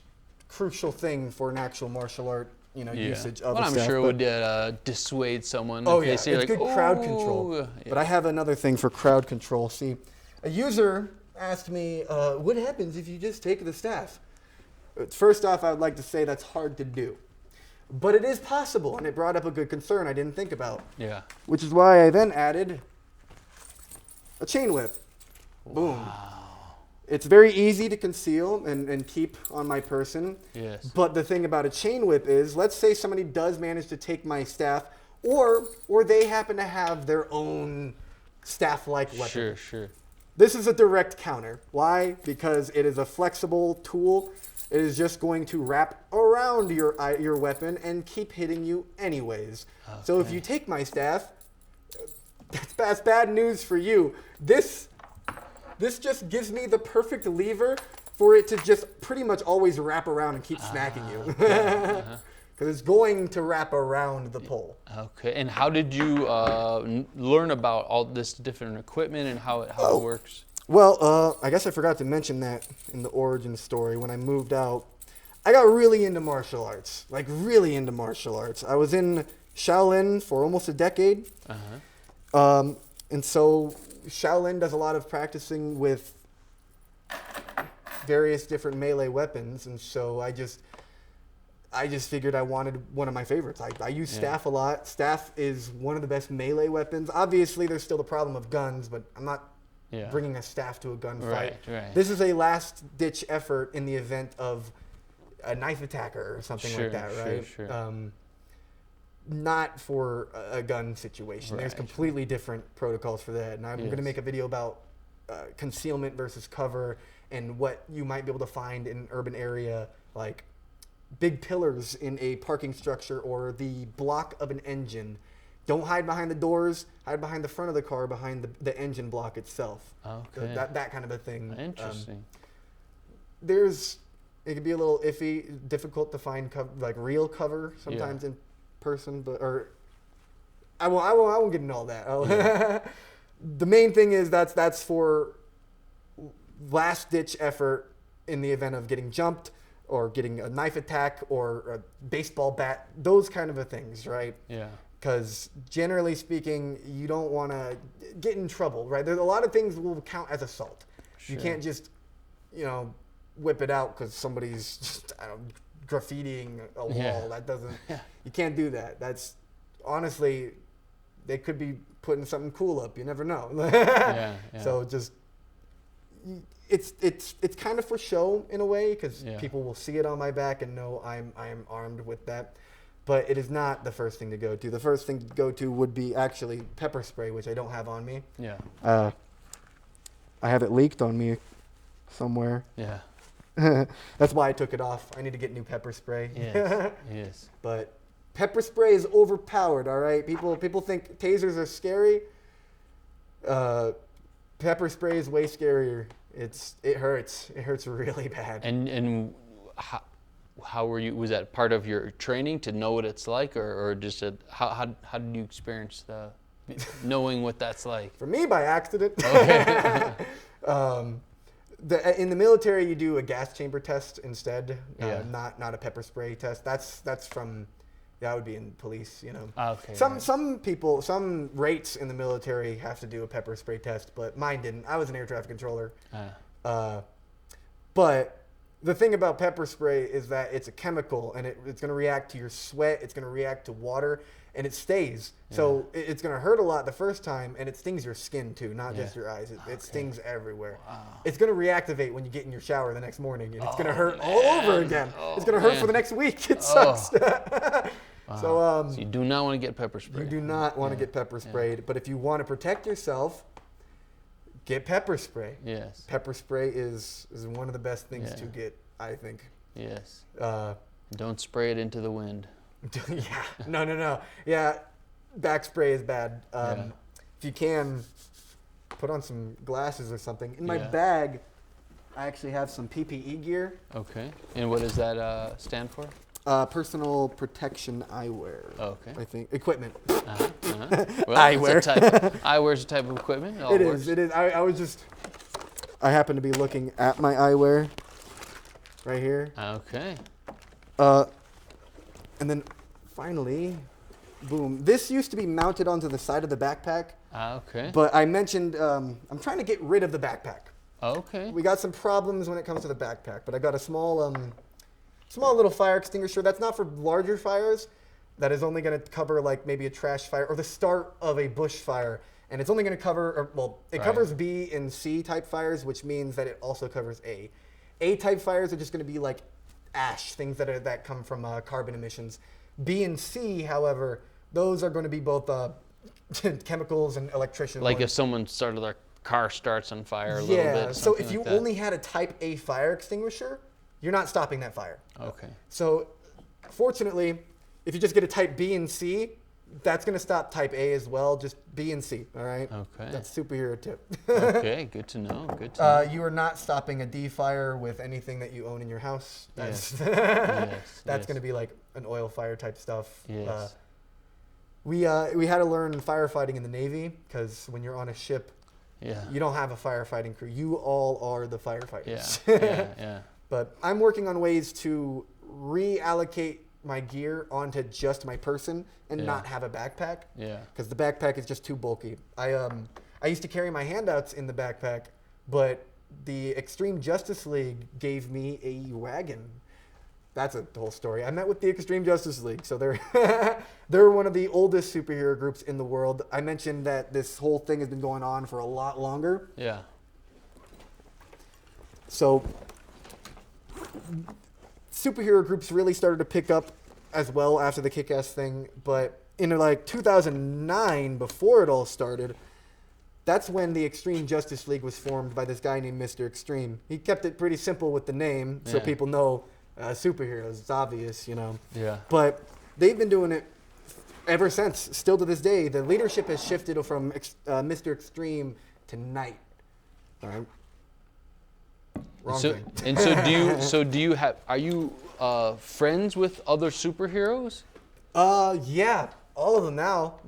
crucial thing for an actual martial art, Yeah. usage of Well, a I'm staff. sure it but- would dissuade someone. Oh if yeah, they it's see, like, good crowd "Ooh." control. Yeah. But I have another thing for crowd control. See, a user asked me, what happens if you just take the staff? First off, I would like to say that's hard to do. But it is possible, and it brought up a good concern I didn't think about. Yeah. Which is why I then added a chain whip. Boom. It's very easy to conceal and keep on my person. Yes. But the thing about a chain whip is, let's say somebody does manage to take my staff, or they happen to have their own staff-like weapon. Sure. Sure. This is a direct counter. Why? Because it is a flexible tool. It is just going to wrap around your weapon and keep hitting you anyways. So if you take my staff, that's bad news for you. This just gives me the perfect lever for it to just pretty much always wrap around and keep smacking you. because it's going to wrap around the pole. Okay. And how did you learn about all this different equipment and how it works? Well, I guess I forgot to mention that in the origin story. When I moved out, I got really into martial arts, like really into martial arts. I was in Shaolin for almost a decade. And so Shaolin does a lot of practicing with various different melee weapons, and so I just figured I wanted one of my favorites. I use staff a lot. Staff is one of the best melee weapons. Obviously, there's still the problem of guns, but I'm not bringing a staff to a gunfight. Right. This is a last-ditch effort in the event of a knife attacker or something like that, right? Sure. Not for a gun situation. There's Right. completely different protocols for that. And I'm going to make a video about concealment versus cover and what you might be able to find in an urban area, like big pillars in a parking structure or the block of an engine. Don't hide behind the doors. Hide behind the front of the car, behind the engine block itself. Okay. That kind of a thing. Interesting. It can be a little iffy, difficult to find like real cover sometimes in person, but I won't get into all that. The main thing is that's for last ditch effort in the event of getting jumped or getting a knife attack or a baseball bat, those kind of things, right? Yeah. Because generally speaking, you don't want to get in trouble, right? There's a lot of things will count as assault. Sure. You can't just, whip it out because somebody's just graffitiing a wall. That doesn't. You can't do that. That's honestly, they could be putting something cool up. You never know. So just, it's kind of for show in a way because people will see it on my back and know I am armed with that. But it is not the first thing to go to. The first thing to go to would be actually pepper spray, which I don't have on me. Yeah. I have it leaked on me somewhere. Yeah. That's why I took it off. I need to get new pepper spray. Yes. But pepper spray is overpowered, all right? People think tasers are scary. Pepper spray is way scarier. It hurts. It hurts really bad. And how were you? Was that part of your training to know what it's like, or just how did you experience knowing what that's like? For me, by accident. Okay. In the military, you do a gas chamber test instead, not a pepper spray test. That would be in police, Okay. Some rates in the military have to do a pepper spray test, but mine didn't. I was an air traffic controller. But the thing about pepper spray is that it's a chemical, and it's going to react to your sweat. It's going to react to water, and it stays. So it's going to hurt a lot the first time, and it stings your skin too, not just your eyes. It stings everywhere. Wow. It's going to reactivate when you get in your shower the next morning, and it's going to hurt all over again. It's going to hurt for the next week. It sucks. So you do not want to get pepper sprayed. You do not want to get pepper sprayed, but if you want to protect yourself, get pepper spray. Yes. Pepper spray is one of the best things to get, I think. Yes. Don't spray it into the wind. No. Yeah, back spray is bad. If you can, put on some glasses or something. In my bag, I actually have some PPE gear. Okay. And what does that stand for? Personal protection eyewear. Okay. I think equipment. Well, Eyewear. Eyewear is a type of equipment. It is. I happen to be looking at my eyewear right here. Okay. And then finally, boom. This used to be mounted onto the side of the backpack. Okay. But I mentioned I'm trying to get rid of the backpack. Okay. We got some problems when it comes to the backpack, but I got a small little fire extinguisher. That's not for larger fires. That is only going to cover like maybe a trash fire or the start of a bush fire. And it's only going to cover, covers B and C type fires, which means that it also covers A. A type fires are just going to be like ash, things that come from carbon emissions. B and C, however, those are going to be both chemicals and electrician. Like if someone their car starts on fire a little bit. Yeah, so if you only had a type A fire extinguisher, you're not stopping that fire. Okay. So fortunately, if you just get a type B and C, that's going to stop type A as well. Just B and C, all right? Okay. That's superhero tip. Okay, good to know. Good to know. You are not stopping a D fire with anything that you own in your house. That's Yes. going to be like an oil fire type stuff. Yes. We had to learn firefighting in the Navy because when you're on a ship, you don't have a firefighting crew. You all are the firefighters. Yeah. But I'm working on ways to reallocate my gear onto just my person and not have a backpack. Yeah. Because the backpack is just too bulky. I used to carry my handouts in the backpack, but the Extreme Justice League gave me a wagon. That's a whole story. I met with the Extreme Justice League. So they're one of the oldest superhero groups in the world. I mentioned that this whole thing has been going on for a lot longer. Yeah. So superhero groups really started to pick up as well after the Kick-Ass thing. But in like 2009, before it all started, that's when the Extreme Justice League was formed by this guy named Mr. Extreme. He kept it pretty simple with the name so people know superheroes. It's obvious, you know. Yeah. But they've been doing it ever since. Still to this day, the leadership has shifted from Mr. Extreme to Knight. All right. Wrong thing. And so do you have? Are you friends with other superheroes? Yeah, all of them now.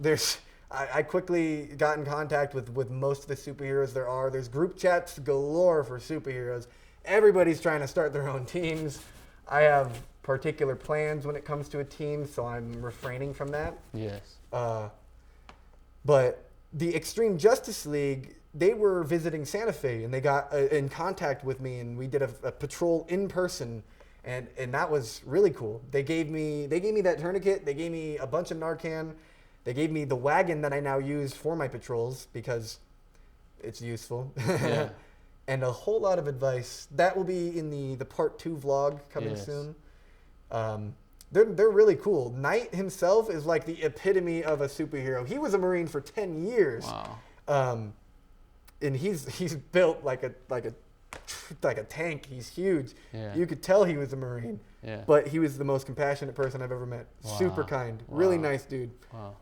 I quickly got in contact with most of the superheroes there are. There's group chats galore for superheroes. Everybody's trying to start their own teams. I have particular plans when it comes to a team, so I'm refraining from that. Yes. But the Extreme Justice League, they were visiting Santa Fe, and they got in contact with me, and we did a patrol in person, and that was really cool. They gave me that tourniquet. They gave me a bunch of Narcan. They gave me the wagon that I now use for my patrols because it's useful. Yeah. And a whole lot of advice. That will be in the part 2 vlog coming soon. They're really cool. Knight himself is like the epitome of a superhero. He was a Marine for 10 years. Wow. And he's built like a tank. He's huge. Yeah. You could tell he was a Marine. Yeah. But he was the most compassionate person I've ever met. Wow. Super kind. Really Wow. nice dude. Wow.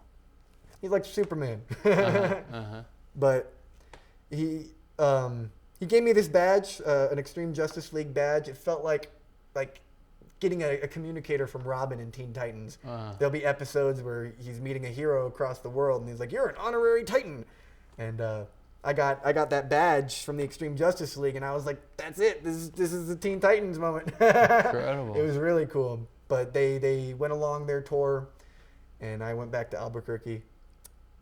He's like Superman. Uh-huh. But he gave me this badge, an Extreme Justice League badge. It felt like getting a communicator from Robin in Teen Titans. There'll be episodes where he's meeting a hero across the world, and he's like, "You're an honorary Titan," and I got that badge from the Extreme Justice League, and I was like, "That's it. This is the Teen Titans moment." Incredible. It was really cool. But they went along their tour, and I went back to Albuquerque.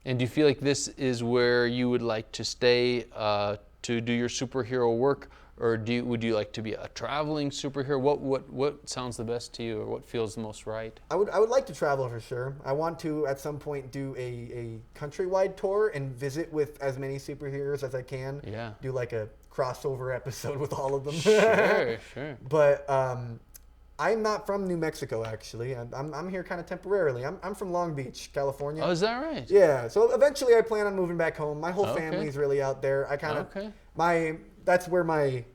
And do you feel like this is where you would like to stay to do your superhero work, or would you like to be a traveling superhero? What sounds the best to you, or what feels the most right? I would like to travel for sure. I want to at some point do a countrywide tour and visit with as many superheroes as I can. Yeah. Do like a crossover episode with all of them. Sure. But I'm not from New Mexico actually. I'm here kind of temporarily. I'm from Long Beach, California. Oh, is that right? Yeah. So eventually I plan on moving back home. My whole Okay. family's really out there. I kind of that's where my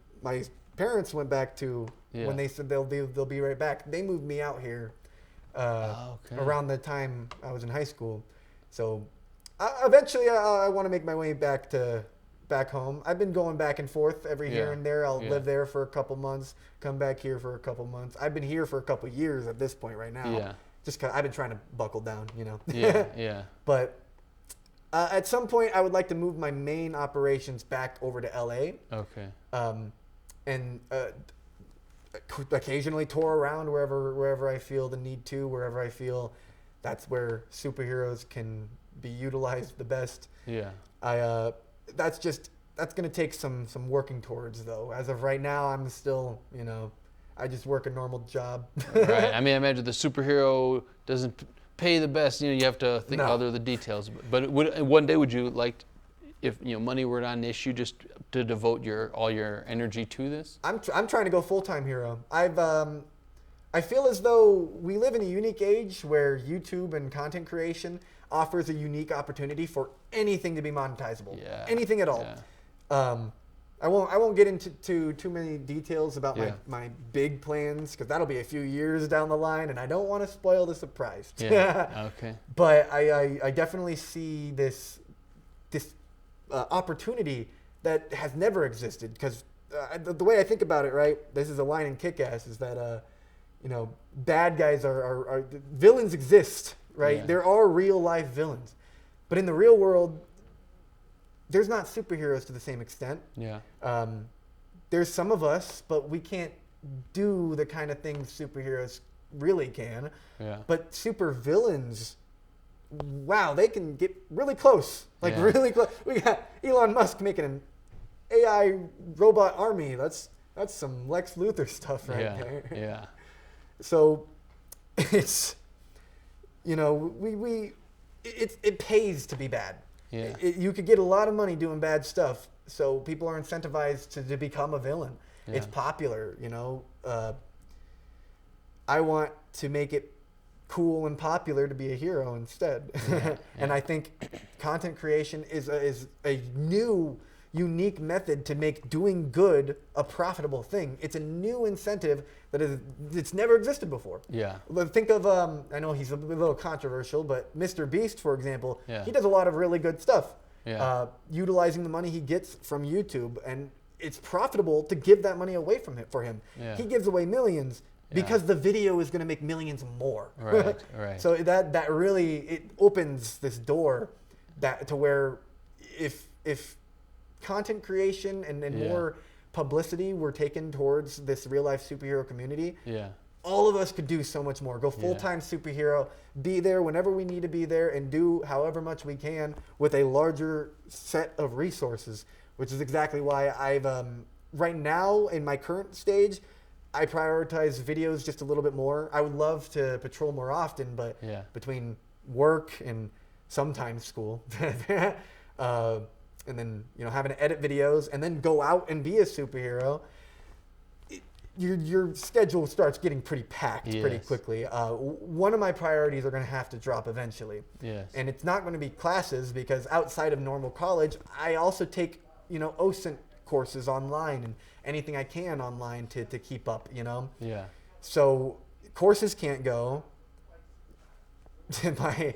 parents went back to when they said they'll be right back. They moved me out here around the time I was in high school. So eventually I want to make my way back home. I've been going back and forth every here and there. I'll live there for a couple months, come back here for a couple months. I've been here for a couple years at this point right now. Yeah. Just 'cause I've been trying to buckle down, you know. Yeah. But at some point, I would like to move my main operations back over to LA. Okay. And occasionally tour around wherever I feel the need to, wherever I feel that's where superheroes can be utilized the best. Yeah. That's going to take some working towards, though. As of right now, I'm still, I just work a normal job. Right. I mean, I imagine the superhero doesn't pay the best. You have to think other the details. But one day would you like, if money were not an issue, just to devote all your energy to this? I'm trying to go full-time hero. I feel as though we live in a unique age where YouTube and content creation offers a unique opportunity for anything to be monetizable. Yeah. Anything at all. Yeah. I won't get into too many details about Yeah. my big plans because that'll be a few years down the line, and I don't want to spoil the surprise. Yeah. Okay. But I definitely see this opportunity that has never existed because the way I think about it, right? This is a line in Kick-Ass is that bad guys are villains exist, right? Yeah. There are real life villains, but in the real world, there's not superheroes to the same extent. Yeah. There's some of us, but we can't do the kind of things superheroes really can. Yeah. But super villains, wow, they can get really close. Like Yeah. really close. We got Elon Musk making an AI robot army. That's some Lex Luthor stuff right Yeah. there. Yeah. So it's it pays to be bad. Yeah. You could get a lot of money doing bad stuff, so people are incentivized to become a villain. Yeah. It's popular, I want to make it cool and popular to be a hero instead. And I think content creation is a new, unique method to make doing good a profitable thing. It's a new incentive it's never existed before. Yeah. Think of, I know he's a little controversial, but Mr. Beast, for example, Yeah. he does a lot of really good stuff, Yeah. utilizing the money he gets from YouTube, and it's profitable to give that money away for him. Yeah. He gives away millions because the video is going to make millions more. Right. Right. So that really, it opens this door to where if content creation and Yeah. more publicity were taken towards this real life superhero community, Yeah. all of us could do so much more. Go full-time superhero, be there whenever we need to be there, and do however much we can with a larger set of resources, which is exactly why I've, right now in my current stage, I prioritize videos just a little bit more. I would love to patrol more often, but Yeah. between work and sometimes school, and then having to edit videos and then go out and be a superhero, your schedule starts getting pretty packed pretty Yes. quickly. One of my priorities are going to have to drop eventually. Yes. And it's not going to be classes because outside of normal college, I also take, OSINT courses online and anything I can online to keep up, Yeah. So courses can't go. My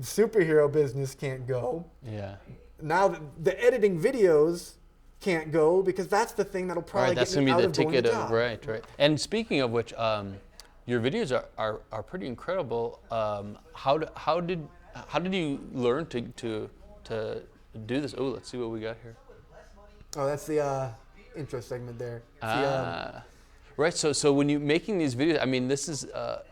superhero business can't go. Yeah. Now the editing videos can't go because that's the thing that'll All probably right, that's get me gonna be out the of going to ticket of job. right. And speaking of which, your videos are pretty incredible. How did you learn to do this? Oh, let's see what we got here. Oh, that's the intro segment there. Right. So when you making these videos, I mean, this is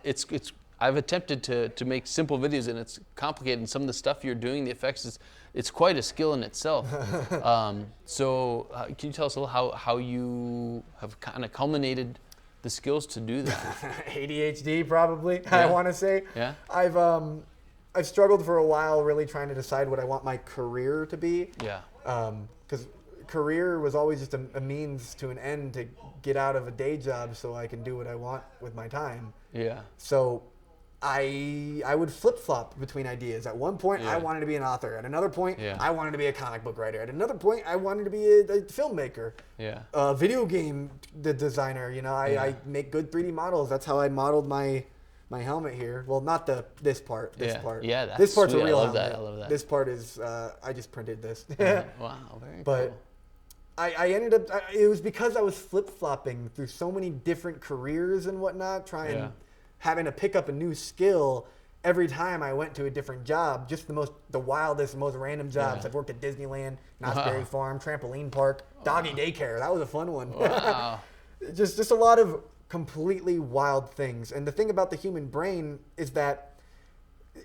it's. I've attempted to make simple videos, and it's complicated. And some of the stuff you're doing, the effects, it's quite a skill in itself. So can you tell us a little how you have kind of culminated the skills to do that? ADHD probably, Yeah. I want to say. Yeah. I've struggled for a while really trying to decide what I want my career to be. Yeah. Because career was always just a means to an end to get out of a day job so I can do what I want with my time. Yeah. So I would flip-flop between ideas. At one point, Yeah. I wanted to be an author. At another point, Yeah. I wanted to be a comic book writer. At another point, I wanted to be a filmmaker. Yeah. A video game designer. I make good 3D models. That's how I modeled my helmet here. Well, not this part. This Yeah. part. Yeah, that's this part's sweet. a real I love helmet. that. I love that. This part is I just printed this. Wow. Very But cool. I ended up. It was because I was flip-flopping through so many different careers and whatnot, having to pick up a new skill every time I went to a different job. Just the wildest, most random jobs. Yeah. I've worked at Disneyland, Knott's Berry Farm, trampoline park, doggy daycare. That was a fun one. Wow. just a lot of completely wild things. And the thing about the human brain is that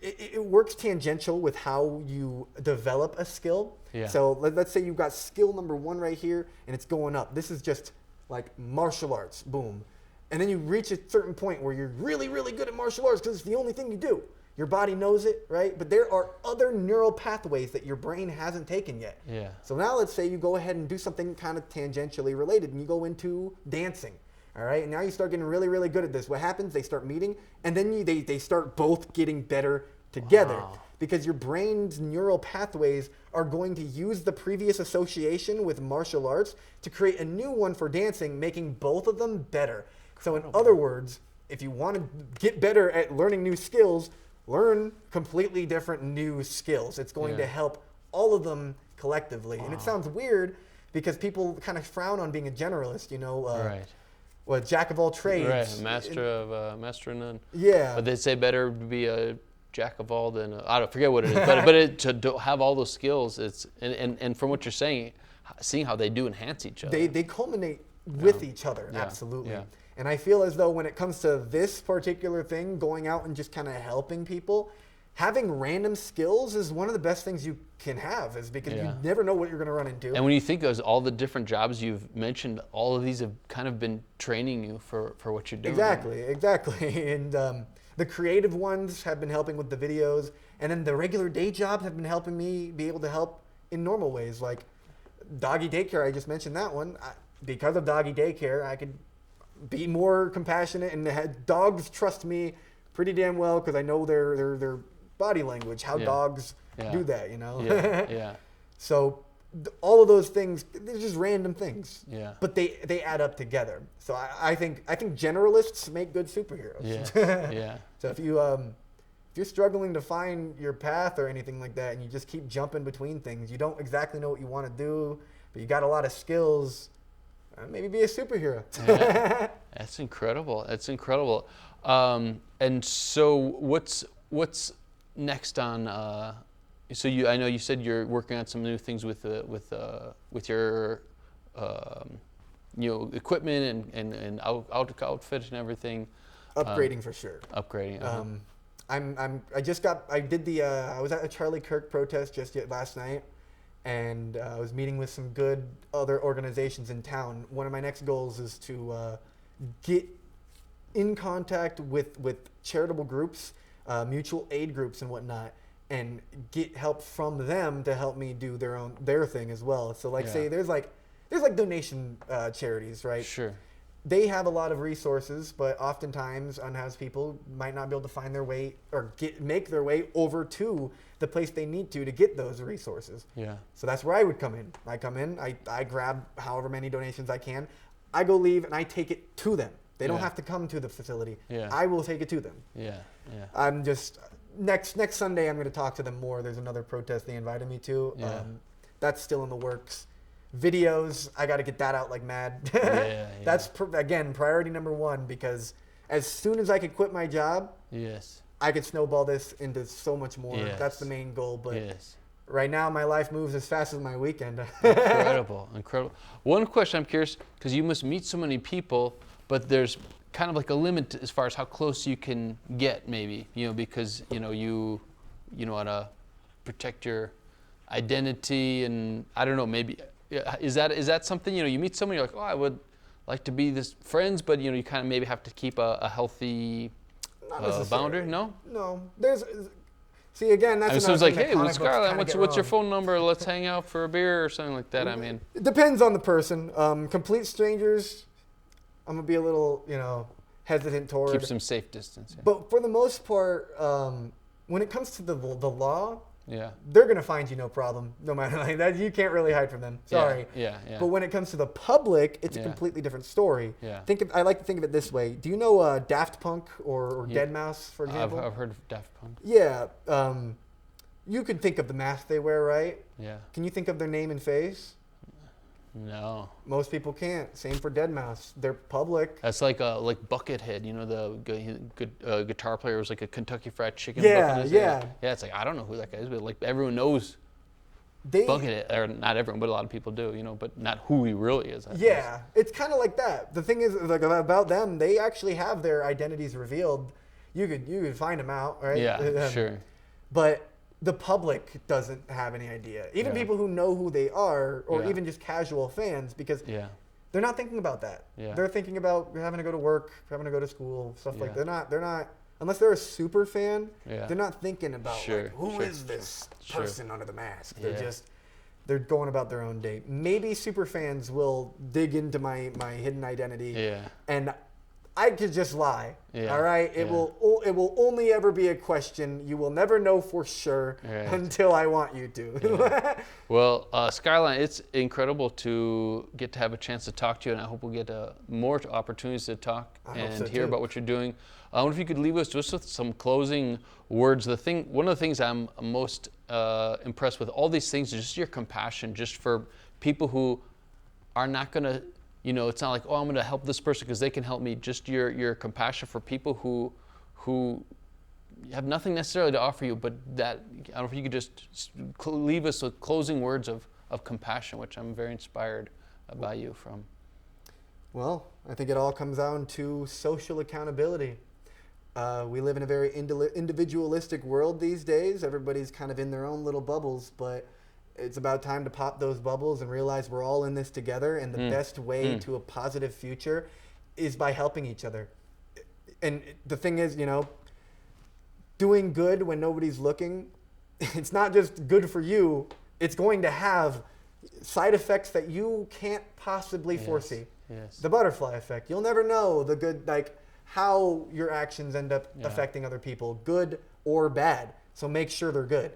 it works tangential with how you develop a skill. Yeah. So let's say you've got skill number 1 right here, and it's going up. This is just like martial arts, boom. And then you reach a certain point where you're really, really good at martial arts because it's the only thing you do. Your body knows it, right? But there are other neural pathways that your brain hasn't taken yet. Yeah. So now let's say you go ahead and do something kind of tangentially related, and you go into dancing. All right, and now you start getting really, really good at this. What happens? They start meeting, and then they start both getting better together. Wow. because your brain's neural pathways are going to use the previous association with martial arts to create a new one for dancing, making both of them better. So in other words, if you want to get better at learning new skills, learn completely different new skills. It's going to help all of them collectively. And it sounds weird because people kind of frown on being a generalist, you know. Well, jack of all trades. Right, master of none. Yeah. But they say better to be a jack of all than I don't forget what it is. but to have all those skills, it's and from what you're saying, seeing how they do enhance each other. They culminate with each other, absolutely. Yeah. And I feel as though when it comes to this particular thing, going out and just kind of helping people, having random skills is one of the best things you can have, is because you never know what you're going to run into. And when you think of all the different jobs you've mentioned, all of these have kind of been training you for what you're doing. Exactly. And the creative ones have been helping with the videos, and then the regular day jobs have been helping me be able to help in normal ways, like doggy daycare. I just mentioned that one. Because of doggy daycare, I could be more compassionate, and dogs trust me pretty damn well because I know their body language, how dogs do that, you know. So all of those things, they're just random things. But they add up together. So I think generalists make good superheroes. So if you're struggling to find your path or anything like that, and you just keep jumping between things, you don't exactly know what you want to do, but you got a lot of skills, maybe be a superhero. That's incredible. That's incredible. And so what's next on? So I know you said you're working on some new things with your equipment and outfit and everything. Upgrading for sure. Upgrading. I was at a Charlie Kirk protest just last night, and I was meeting with some good other organizations in town. One of my next goals is to get in contact with charitable groups, mutual aid groups and whatnot, and get help from them to help me do their thing as well. So say there's like donation charities, right? Sure. They have a lot of resources, but oftentimes unhoused people might not be able to find their way or make their way over to the place they need to get those resources. So that's where I would come in. I grab however many donations I can. I go leave and I take it to them. They don't have to come to the facility. I will take it to them. I'm just next Sunday I'm going to talk to them more. There's another protest they invited me to. That's still in the works. Videos, I got to get that out like mad. That's again priority number one, because as soon as I could quit my job, I could snowball this into so much more. That's the main goal. But right now my life moves as fast as my weekend. Incredible. One question I'm curious, because you must meet so many people, but there's kind of like a limit as far as how close you can get, maybe, because you want to protect your identity, and I don't know, maybe. Is that something, you meet someone, you're like, oh, I would like to be this friends, but you kind of maybe have to keep a healthy boundary? No, see, again, that's someone's like, hey, SKYLINE, what's your phone number, let's hang out for a beer or something like that. It depends on the person. Complete strangers, I'm gonna be a little hesitant toward. Keep some safe distance. But for the most part, when it comes to the law, they're gonna find you no problem, no matter like that. You can't really hide from them. Sorry. But when it comes to the public, it's a completely different story. I like to think of it this way. Do you know Daft Punk or Deadmau5, for example? I've heard of Daft Punk. Yeah. You can think of the mask they wear, right? Yeah. Can you think of their name and face? No. Most people can't. Same for Deadmau5. They're public. That's like Buckethead, the guitar player was like a Kentucky Fried Chicken. Yeah. Yeah, it's like, I don't know who that guy is, but like everyone knows Buckethead, or not everyone, but a lot of people do, but not who he really is. It's kind of like that. The thing is, like, about them, they actually have their identities revealed. You could find them out, right? Yeah, sure. But the public doesn't have any idea. Even people who know who they are, or even just casual fans, because they're not thinking about that. They're thinking about having to go to work, having to go to school, stuff like that. They're not, unless they're a super fan, they're not thinking about who is this person under the mask. They're going about their own day. Maybe super fans will dig into my hidden identity, and I could just lie. Yeah, All right. It will only ever be a question. You will never know for sure until I want you to. Yeah. Well, SKYLINE, it's incredible to get to have a chance to talk to you, and I hope we'll get more opportunities to talk and hear about what you're doing. I wonder if you could leave us just with some closing words. One of the things I'm most impressed with all these things is just your compassion, just for people who are not going to, it's not like, oh, I'm going to help this person because they can help me. Just your compassion for people who have nothing necessarily to offer you, but that, I don't know if you could just leave us with closing words of compassion, which I'm very inspired by you from. Well, I think it all comes down to social accountability. We live in a very individualistic world these days. Everybody's kind of in their own little bubbles, but it's about time to pop those bubbles and realize we're all in this together, and the best way to a positive future is by helping each other. And the thing is, doing good when nobody's looking, it's not just good for you, it's going to have side effects that you can't possibly foresee. Yes. The butterfly effect. You'll never know the good, how your actions end up affecting other people, good or bad. So make sure they're good.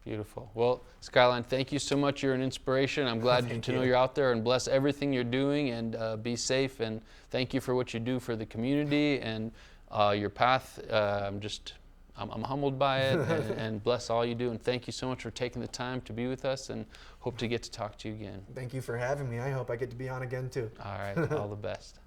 Beautiful. Well, SKYLINE, thank you so much. You're an inspiration. I'm glad to know you're out there, and bless everything you're doing, and be safe. And thank you for what you do for the community and your path. I'm humbled by it, and bless all you do. And thank you so much for taking the time to be with us, and hope to get to talk to you again. Thank you for having me. I hope I get to be on again too. All right. All the best.